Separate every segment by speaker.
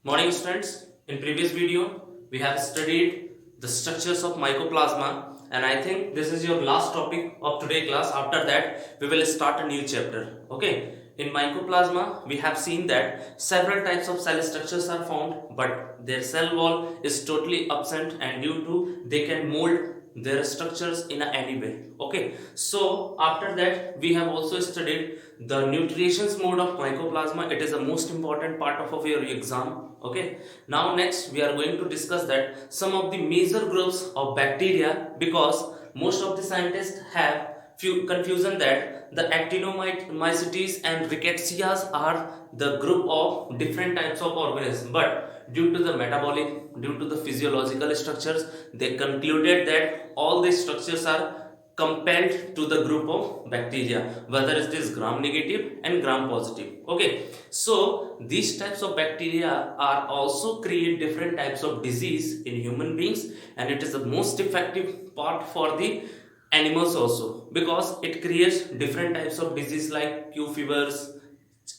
Speaker 1: Morning students, in previous video we have studied the structures of mycoplasma and I think this is your last topic of today class. After that we will start a new chapter. Okay, in mycoplasma we have seen that several types of cell structures are found but their cell wall is totally absent and due to they can mold their structures in any way. Okay, so after that we have also studied the nutritions mode of mycoplasma. It is the most important part of your exam. Okay, now next we are going to discuss that some of the major groups of bacteria, because most of the scientists have few confusion that the actinomycetes and rickettsias are the group of different types of organisms, but due to the metabolic, due to the physiological structures, they concluded that all these structures are compelled to the group of bacteria, whether it is gram negative and gram positive. Okay, so these types of bacteria are also create different types of disease in human beings, and it is the most effective part for the animals also, because it creates different types of disease like Q fevers,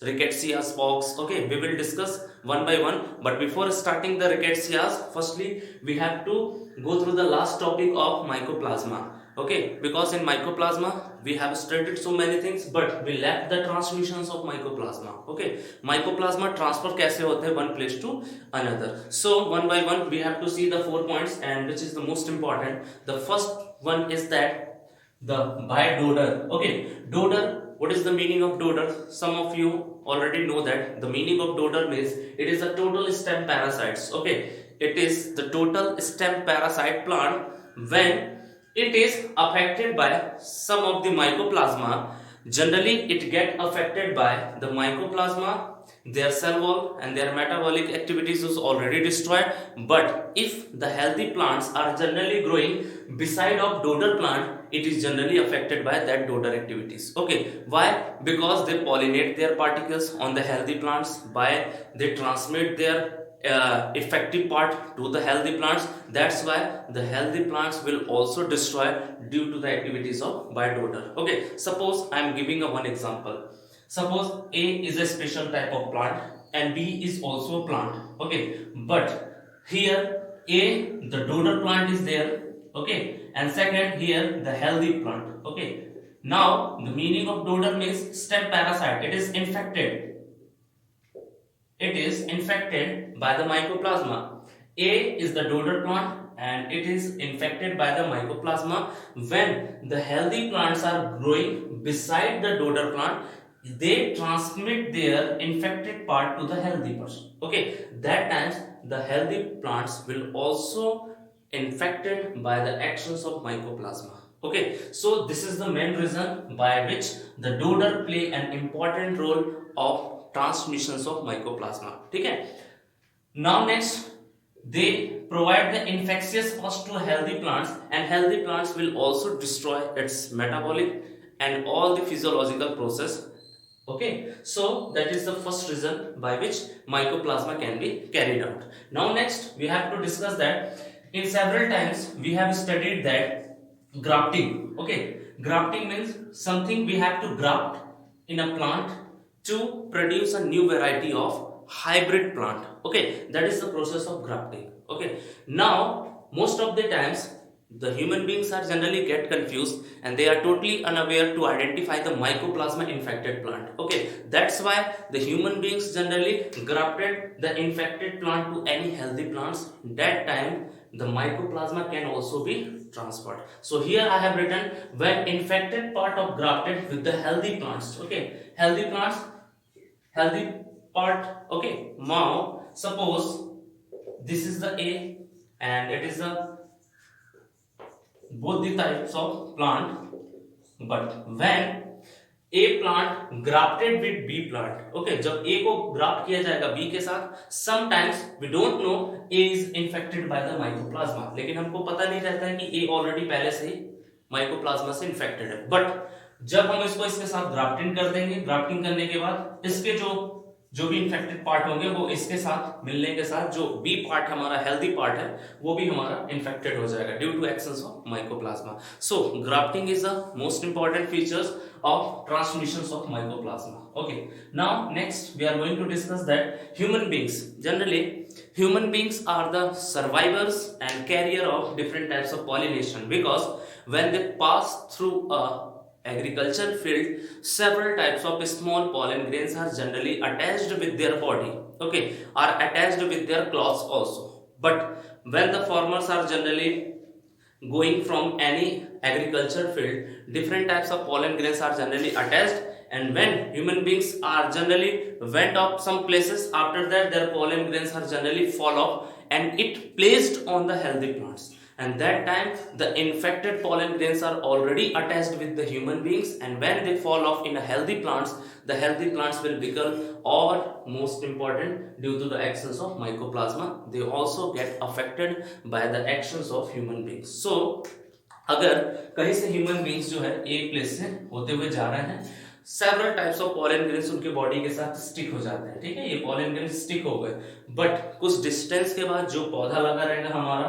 Speaker 1: rickettsia, pox. Okay, we will discuss one by one, but before starting the rickettsia, firstly we have to go through the last topic of mycoplasma. Okay, because in mycoplasma we have studied so many things but we left the transmissions of mycoplasma. Okay, mycoplasma transfer kaise hote hain one place to another. So one by one we have to see the 4 points, and which is the most important. The first one is that the by Dodder. Okay, Dodder, what is the meaning of Dodder? Some of you already know that the meaning of Dodder means it is a total stem parasites. Okay, it is the total stem parasite plant. When it is affected by some of the mycoplasma, generally it get affected by the mycoplasma, their cell wall and their metabolic activities is already destroyed. But if the healthy plants are generally growing beside of Dodder plant, it is generally affected by that Dodder activities. Okay, why? Because they pollinate their particles on the healthy plants, by they transmit their effective part to the healthy plants. That's why the healthy plants will also destroy due to the activities of Dodder. Okay, suppose I am giving a one example. Suppose A is a special type of plant and B is also a plant. Okay, but here A, the Dodder plant is there. Okay, and second here the healthy plant. Okay, now the meaning of Dodder means stem parasite. It is infected, it is infected by the mycoplasma. A is the Dodder plant and it is infected by the mycoplasma. When the healthy plants are growing beside the Dodder plant, they transmit their infected part to the healthy person. Okay, that times the healthy plants will also infected by the actions of mycoplasma. Okay, so this is the main reason by which the Dodder play an important role of transmissions of mycoplasma. ठीक है? Now next, they provide the infectious host to healthy plants, and healthy plants will also destroy its metabolic and all the physiological process. Okay, so that is the first reason by which mycoplasma can be carried out. Now next we have to discuss that in several times we have studied that grafting. Okay, grafting means something we have to graft in a plant to produce a new variety of hybrid plant. Okay, that is the process of grafting. Okay, now most of the times the human beings are generally get confused and they are totally unaware to identify the mycoplasma infected plant. Okay, that's why the human beings generally grafted the infected plant to any healthy plants. That time the mycoplasma can also be transferred. So here I have written when infected part of grafted with the healthy plants. Okay, healthy plants, healthy part. Okay, now suppose this is the A and it is the both the types of plant, but when A plant grafted with B plant. Okay, जब A को graft किया जाएगा B के साथ, sometimes we don't know A is infected by the mycoplasma, लेकिन हमको पता नहीं रहता है कि A already पहले से ही mycoplasma से infected है. But जब हम इसको इसके साथ ग्राफ्टिंग कर देंगे, ग्राफ्टिंग करने के बाद इसके जो जो भी इन्फेक्टेड पार्ट होंगे वो इसके साथ मिलने के साथ जो बी पार्ट हमारा हेल्दी पार्ट है वो भी हमारा इन्फेक्टेड हो जाएगा due to actions of mycoplasma. So grafting is the most important features of transmissions of mycoplasma. Okay, now next we are going to discuss that human beings, generally human beings are the survivors and carrier of different types of pollination, because when they pass through a agriculture field, several types of small pollen grains are generally attached with their body, okay, are attached with their cloths also. But when the farmers are generally going from any agriculture field, different types of pollen grains are generally attached, and when human beings are generally went up some places, after that their pollen grains are generally fall off and it placed on the healthy plants, and that time the infected pollen grains are already attached with the human beings, and when they fall off in a healthy plants, the healthy plants will become, or most important, due to the actions of mycoplasma, they also get affected by the actions of human beings. So अगर कहीं से human beings जो है एक place से होते हुए जा रहे हैं, several types of pollen grains उनके बॉडी के साथ स्टिक हो जाते हैं, ठीक है, ये पॉलन ग्रेन्स स्टिक हो गए, बट कुछ डिस्टेंस के बाद जो पौधा लगा रहेगा हमारा,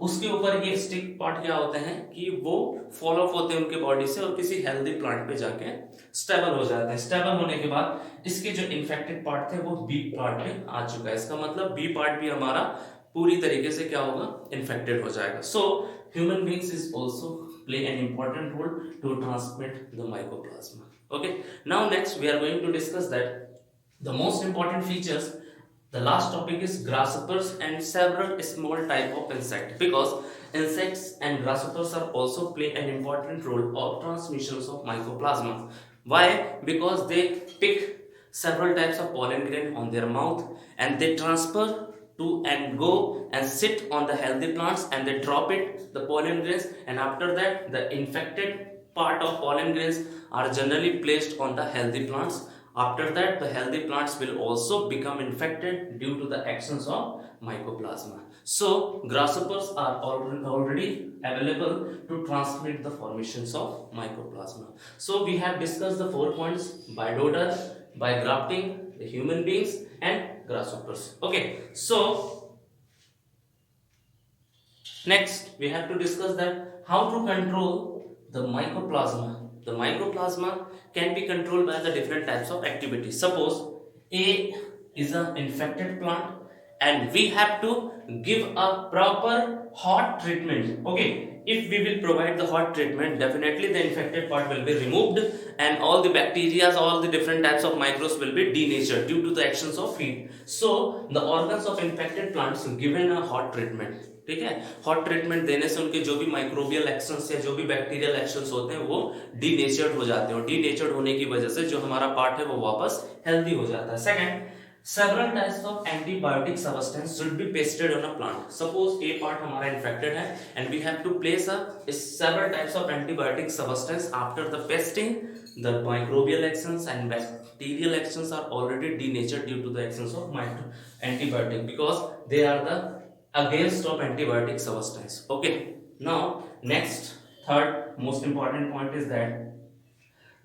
Speaker 1: उसके ऊपर ये स्टिक पार्ट क्या होते हैं कि वो फॉल ऑफ होते हैं उनके बॉडी से और किसी हेल्दी प्लांट पे जाके स्टेबल हो जाते हैं. स्टेबल होने के बाद इसके जो इन्फेक्टेड पार्ट थे वो बी पार्ट में आ चुका है, इसका मतलब बी पार्ट भी हमारा पूरी तरीके से क्या होगा, इन्फेक्टेड हो जाएगा. सो human beings is also play an important role to transmit the mycoplasma. Okay, now next we are going to discuss that the most important features. The last topic is grasshoppers and several small type of insect, because insects and grasshoppers are also play an important role of transmissions of mycoplasma. Why? Because they pick several types of pollen grain on their mouth and they transfer to and go and sit on the healthy plants, and they drop it the pollen grains, and after that the infected part of pollen grains are generally placed on the healthy plants. After that the healthy plants will also become infected due to the actions of mycoplasma. So grasshoppers are already available to transmit the formations of mycoplasma. So we have discussed the 4 points: by dodder, by grafting, the human beings and grasshoppers. Okay, so next we have to discuss that how to control the mycoplasma. The mycoplasma can be controlled by the different types of activities. Suppose A is an infected plant and we have to give a proper hot treatment. Okay, if we will provide the hot treatment, definitely the infected part will be removed and all the bacteria, all the different types of microbes will be denatured due to the actions of heat. So the organs of infected plants given a hot treatment, ठीक है, hot treatment देने से उनके जो भी microbial actions या जो भी बैक्टीरियल एक्शंस होते हैं वो डीनेचर्ड हो जाते हैं, और डीनेचर्ड होने की वजह से जो हमारा पार्ट है वो वापस हेल्दी हो जाता है. Second, several types of antibiotic substance should be pasted on a plant. Suppose a part हमारा infected है and we have to place a several types of antibiotic substance. After the pasting, the microbial actions and bacterial actions are already denatured due to the actions of antibiotic, because they are the against of antibiotic substance. Okay, now next third most important point is that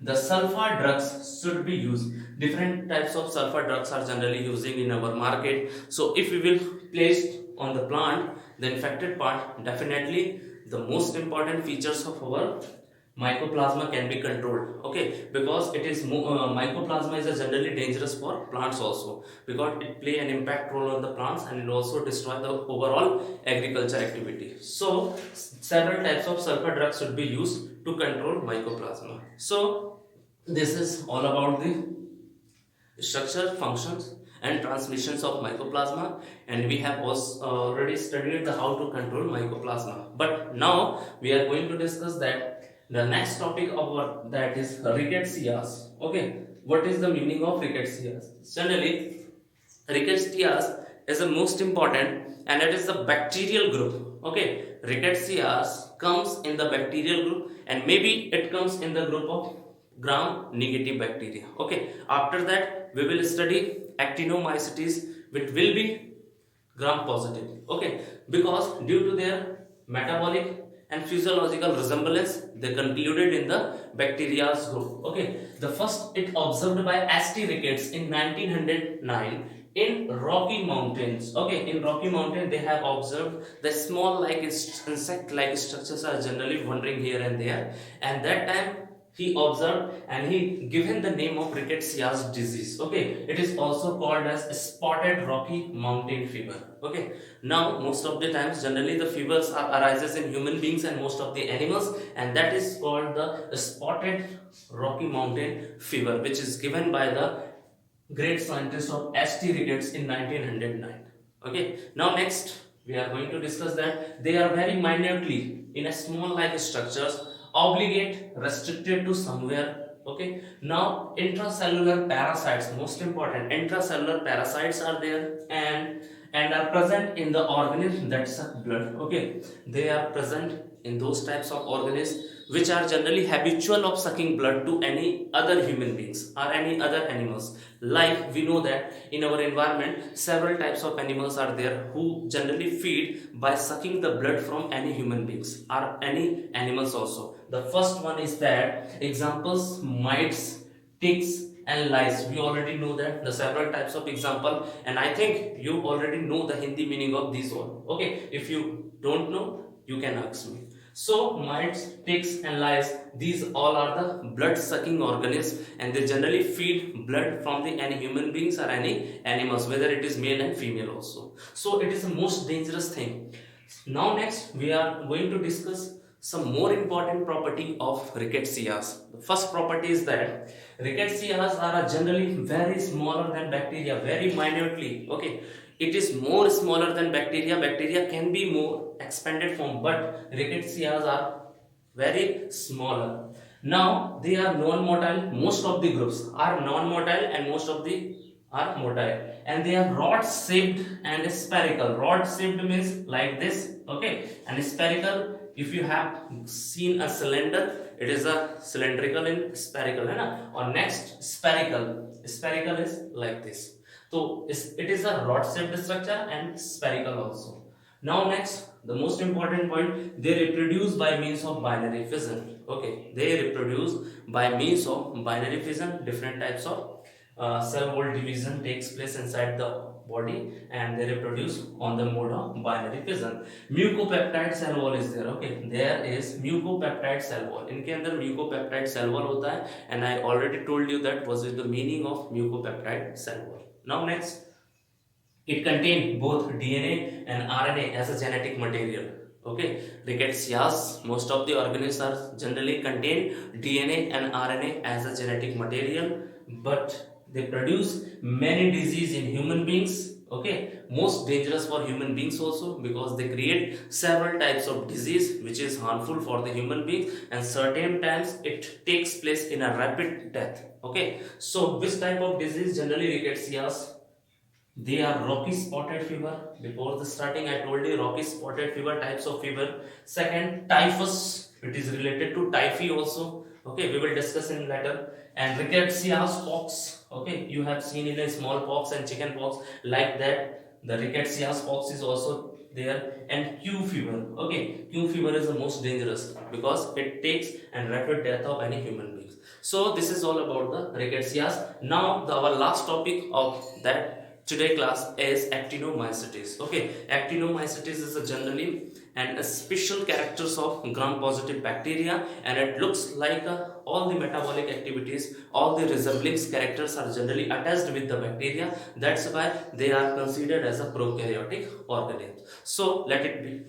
Speaker 1: the sulfur drugs should be used. Different types of sulfur drugs are generally using in our market. So if we will place on the plant the infected part, definitely the most important features of our mycoplasma can be controlled. Okay, because it is mycoplasma is a generally dangerous for plants also, because it play an impact role on the plants and it also destroy the overall agriculture activity. So several types of sulfur drugs should be used to control mycoplasma. So this is all about the structure, functions and transmissions of mycoplasma, and we have also already studied the how to control mycoplasma. But now we are going to discuss that the next topic of our that is rickettsias. Okay, what is the meaning of rickettsias? Generally rickettsias is the most important and it is the bacterial group. Okay, rickettsias comes in the bacterial group and maybe it comes in the group of gram negative bacteria. Okay, after that we will study actinomycetes which will be gram positive. Okay, because due to their metabolic and physiological resemblance, they concluded in the bacteria's group. Okay, the first it observed by St. Ricketts in 1909 in Rocky Mountains. Okay, in Rocky Mountain they have observed the small like insect like structures are generally wandering here and there, and that time he observed and he given the name of rickettsia's disease. Okay, it is also called as spotted Rocky Mountain fever. Okay, now most of the times generally the fevers are arises in human beings and most of the animals, and that is called the spotted Rocky Mountain fever, which is given by the great scientist of St. Ricketts in 1909. Okay, now next we are going to discuss that they are very minutely in a small like structures, obligate, restricted to somewhere. Okay, now intracellular parasites, most important, intracellular parasites are there and are present in the organism that suck blood. Okay, they are present in those types of organisms which are generally habitual of sucking blood to any other human beings or any other animals. Like we know that in our environment several types of animals are there who generally feed by sucking the blood from any human beings or any animals also. The first one is that examples mites, ticks and lice. We already know that the several types of example, and I think you already know the Hindi meaning of these all. Okay, if you don't know you can ask me. So mites, ticks and lice, these all are the blood sucking organisms and they generally feed blood from the any human beings or any animals, whether it is male and female also. So it is the most dangerous thing. Now next we are going to discuss some more important property of rickettsias. The first property is that rickettsias are generally very smaller than bacteria, very minutely. Okay, it is more smaller than bacteria. Bacteria can be more expanded form, but rickettsias are very smaller. Now they are non-motile. Most of the groups are non-motile and most of the are motile, and they are rod shaped and spherical. Rod shaped means like this. Okay, and spherical, if you have seen a cylinder, it is a cylindrical and spherical, hai? Or next spherical. Spherical is like this. So it is a rod shaped structure and spherical also. Now next, the most important point, they reproduce by means of binary fission. Okay, they reproduce by means of binary fission. Different types of cell wall division takes place inside the body and they reproduce on the mode of binary fission. Mucopeptide cell wall is there. Okay, there is mucopeptide cell wall. इनके अंदर mucopeptide cell wall होता है, and I already told you that was the meaning of mucopeptide cell wall. Now next, it contains both DNA and RNA as a genetic material. Okay, rickettsias, most of the organisms are generally contain DNA and RNA as a genetic material, but they produce many disease in human beings. Okay, most dangerous for human beings also because they create several types of disease which is harmful for the human beings, and certain times it takes place in a rapid death. Okay, so which type of disease generally rickettsias? They are rocky spotted fever. Before the starting, I told you rocky spotted fever types of fever. Second, typhus. It is related to typhi also. Okay, we will discuss in later. And rickettsias pox. Okay, you have seen in a small pox and chicken pox like that. The rickettsias pox is also there. And Q fever. Okay, Q fever is the most dangerous because it takes and rapid death of any human beings. So this is all about the rickettsias. Now our last topic of that today class is actinomycetes. Okay, actinomycetes is a generally and a special characters of gram-positive bacteria, and it looks like all the metabolic activities, all the resemblance characters are generally attached with the bacteria. That's why they are considered as a prokaryotic organism. So let it be.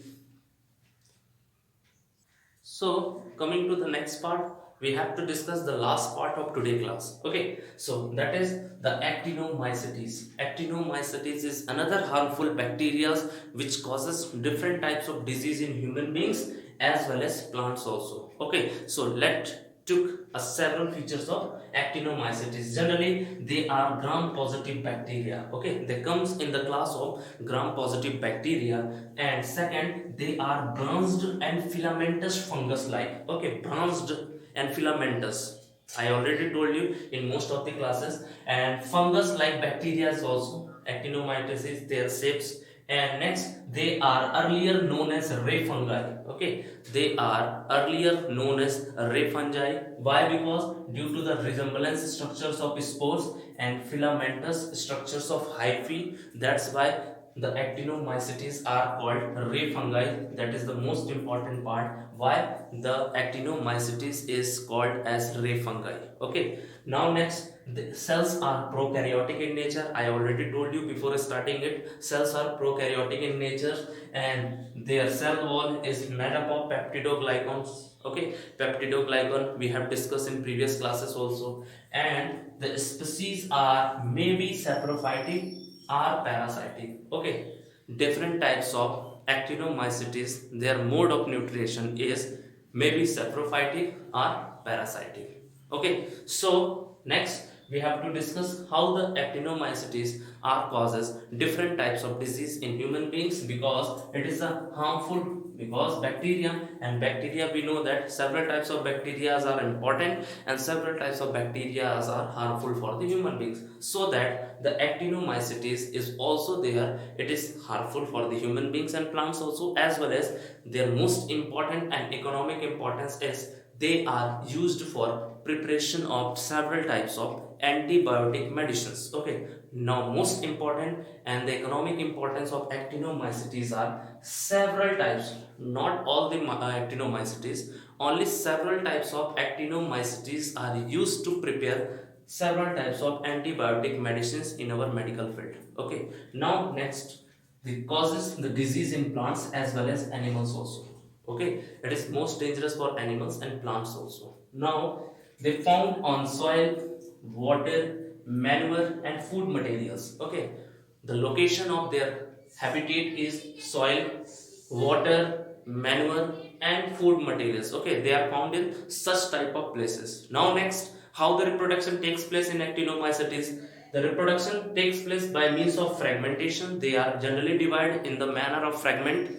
Speaker 1: So coming to the next part, we have to discuss the last part of today class. Okay, so that is the actinomycetes. Actinomycetes is another harmful bacteria which causes different types of disease in human beings as well as plants also. Okay, so let took several features of actinomycetes. Generally they are gram positive bacteria. Okay, they comes in the class of gram positive bacteria. And second, they are branched and filamentous fungus like. Okay, branched and filamentous, I already told you in most of the classes. And fungus like bacteria is also actinomycetes, their shapes And next, they are earlier known as ray fungi. Okay, they are earlier known as ray fungi. Why? Because due to the resemblance structures of spores and filamentous structures of hyphae, that's why the actinomycetes are called ray fungi. That is the most important part, why the actinomycetes is called as ray fungi. Okay, now next, the cells are prokaryotic in nature. I already told you before starting it, cells are prokaryotic in nature and their cell wall is made up of peptidoglycans. Okay, peptidoglycan we have discussed in previous classes also. And the species are maybe saprophytic or parasitic. Okay, different types of actinomycetes, their mode of nutrition is maybe saprophytic or parasitic. Okay, so next we have to discuss how the actinomycetes are causes different types of disease in human beings, because it is a harmful, because bacteria, and bacteria we know that several types of bacteria are important and several types of bacteria are harmful for the human beings. So that the actinomycetes is also there, it is harmful for the human beings and plants also, as well as their most important and economic importance is they are used for preparation of several types of antibiotic medicines. Okay, now most important and the economic importance of actinomycetes are several types, not all the actinomycetes, only several types of actinomycetes are used to prepare several types of antibiotic medicines in our medical field. Okay, now next, the causes the disease in plants as well as animals also. Okay, it is most dangerous for animals and plants also. Now they found on soil, water, manure and food materials. Okay, the location of their habitat is soil, water, manure and food materials. Okay, they are found in such type of places. Now next, how the reproduction takes place in actinomycetes. The reproduction takes place by means of fragmentation. They are generally divided in the manner of fragment.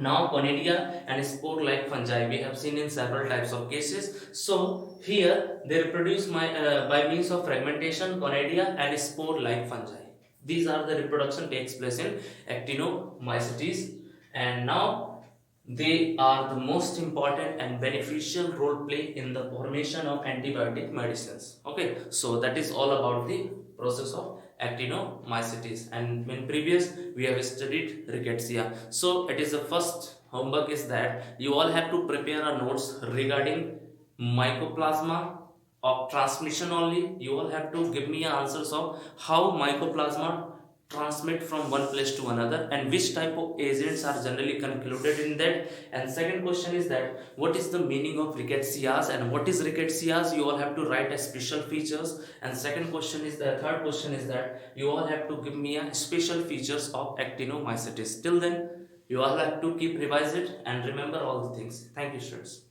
Speaker 1: Now conidia and spore like fungi we have seen in several types of cases. So here they reproduce by means of fragmentation, conidia and spore like fungi. These are the reproduction takes place in actinomycetes. And now they are the most important and beneficial role play in the formation of antibiotic medicines. Okay, so that is all about the process of actinomycetes, and in previous we have studied rickettsia. So it is the first homework is that you all have to prepare a notes regarding mycoplasma of transmission only. You all have to give me answers of how mycoplasma transmit from one place to another and which type of agents are generally concluded in that. And second question is that what is the meaning of rickettsias and what is rickettsias, you all have to write as special features. And second question is the third question is that you all have to give me a special features of actinomycetes. Till then you all have to keep revise it and remember all the things. Thank you, students.